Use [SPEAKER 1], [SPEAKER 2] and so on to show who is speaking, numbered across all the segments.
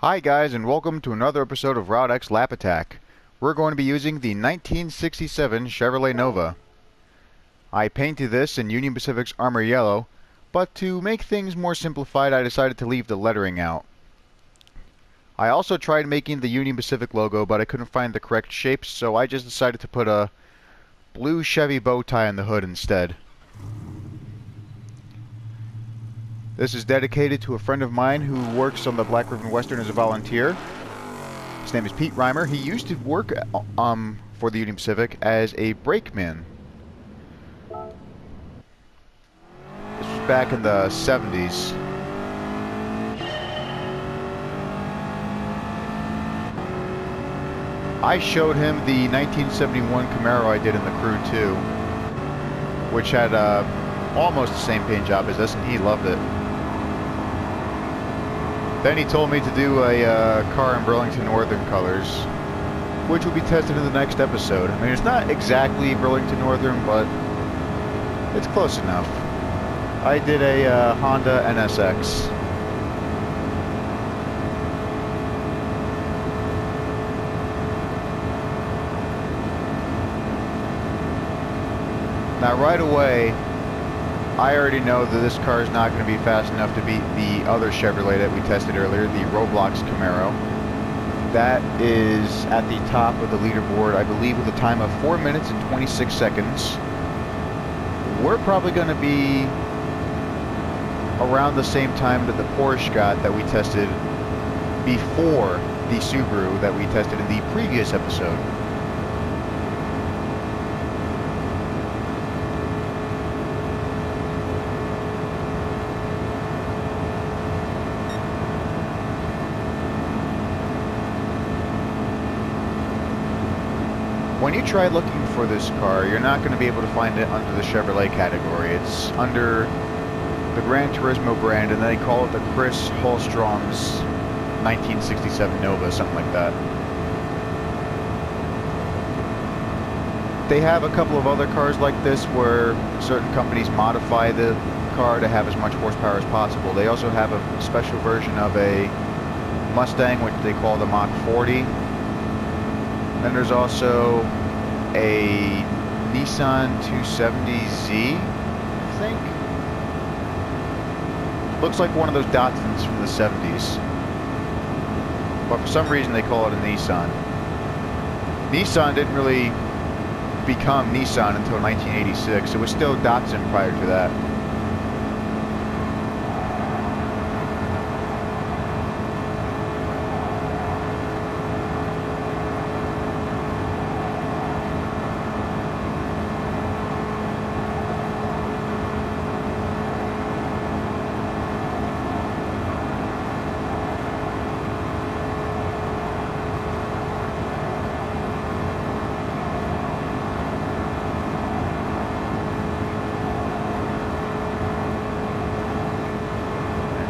[SPEAKER 1] Hi guys, and welcome to another episode of Route X Lap Attack. We're going to be using the 1967 Chevrolet Nova. I painted this in Union Pacific's Armor Yellow, but to make things more simplified I decided to leave the lettering out. I also tried making the Union Pacific logo, but I couldn't find the correct shapes, so I just decided to put a blue Chevy bow tie on the hood instead. This is dedicated to a friend of mine who works on the Black River Western as a volunteer. His name is Pete Reimer. He used to work for the Union Pacific as a brakeman. This was back in the 70s. I showed him the 1971 Camaro I did in the crew too, which had almost the same paint job as this, and he loved it. Then he told me to do a car in Burlington Northern colors, which will be tested in the next episode. I mean, it's not exactly Burlington Northern, but it's close enough. I did a Honda NSX. Now right away, I already know that this car is not going to be fast enough to beat the other Chevrolet that we tested earlier, the Roblox Camaro. That is at the top of the leaderboard, I believe, with a time of 4 minutes and 26 seconds. We're probably going to be around the same time that the Porsche got that we tested before the Subaru that we tested in the previous episode. When you try looking for this car, you're not going to be able to find it under the Chevrolet category. It's under the Gran Turismo brand, and they call it the Chris Hallstrom's 1967 Nova, something like that. They have a couple of other cars like this where certain companies modify the car to have as much horsepower as possible. They also have a special version of a Mustang, which they call the Mach 40. Then there's also a Nissan 270Z, I think. Looks like one of those Datsuns from the 70s. But for some reason they call it a Nissan. Nissan didn't really become Nissan until 1986. It was still Datsun prior to that.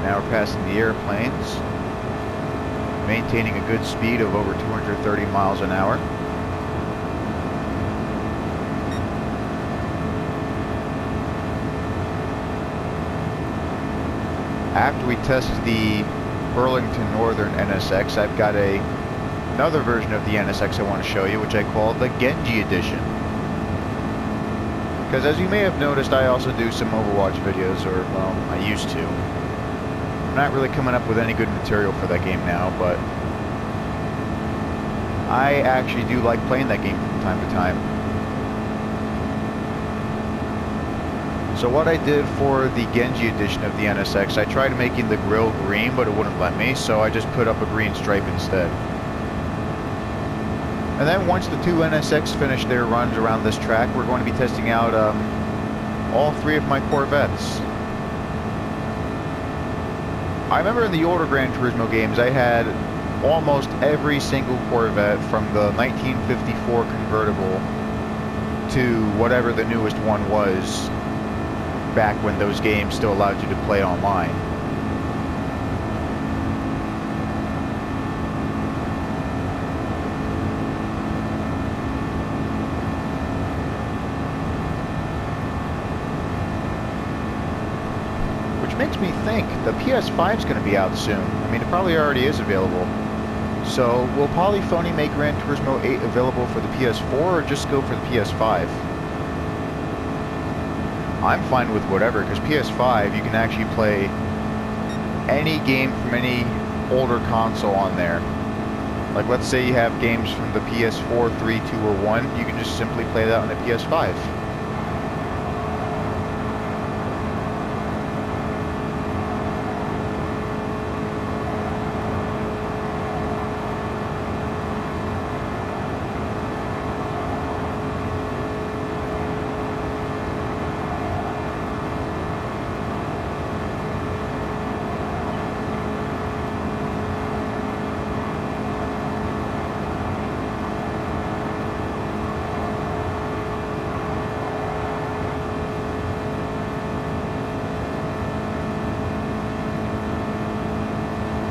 [SPEAKER 1] Now we're passing the airplanes, maintaining a good speed of over 230 miles an hour. After we test the Burlington Northern NSX, I've got another version of the NSX I want to show you, which I call the Genji Edition. Because as you may have noticed, I also do some Overwatch videos, or, well, I used to. I'm not really coming up with any good material for that game now, but I actually do like playing that game from time to time. So what I did for the Genji edition of the NSX, I tried making the grille green, but it wouldn't let me, so I just put up a green stripe instead. And then once the two NSX finish their runs around this track, we're going to be testing out all three of my Corvettes. I remember in the older Gran Turismo games, I had almost every single Corvette from the 1954 convertible to whatever the newest one was, back when those games still allowed you to play online. Which makes me think the PS5 is going to be out soon. I mean, it probably already is available. So, will Polyphony make Gran Turismo 8 available for the PS4 or just go for the PS5? I'm fine with whatever, because PS5 you can actually play any game from any older console on there. Like, let's say you have games from the PS4, 3, 2, or 1, you can just simply play that on the PS5.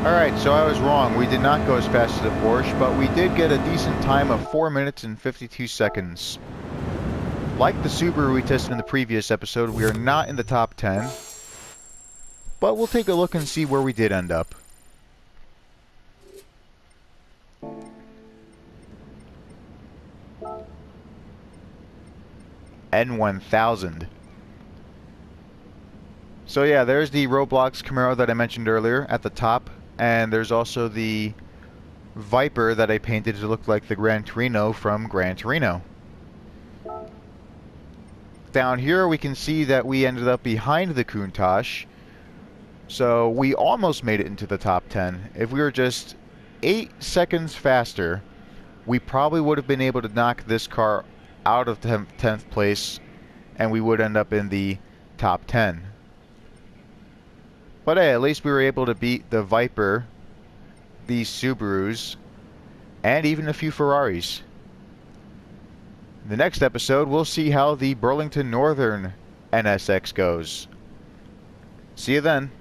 [SPEAKER 1] Alright, so I was wrong. We did not go as fast as the Porsche, but we did get a decent time of 4 minutes and 52 seconds. Like the Subaru we tested in the previous episode, we are not in the top 10, but we'll take a look and see where we did end up. N1000. So yeah, there's the Roblox Camaro that I mentioned earlier at the top. And there's also the Viper that I painted to look like the Gran Torino from Gran Torino. Down here we can see that we ended up behind the Countach. So we almost made it into the top 10. If we were just 8 seconds faster, we probably would have been able to knock this car out of 10th place, and we would end up in the top 10. But hey, at least we were able to beat the Viper, the Subarus, and even a few Ferraris. In the next episode, we'll see how the Burlington Northern NSX goes. See you then.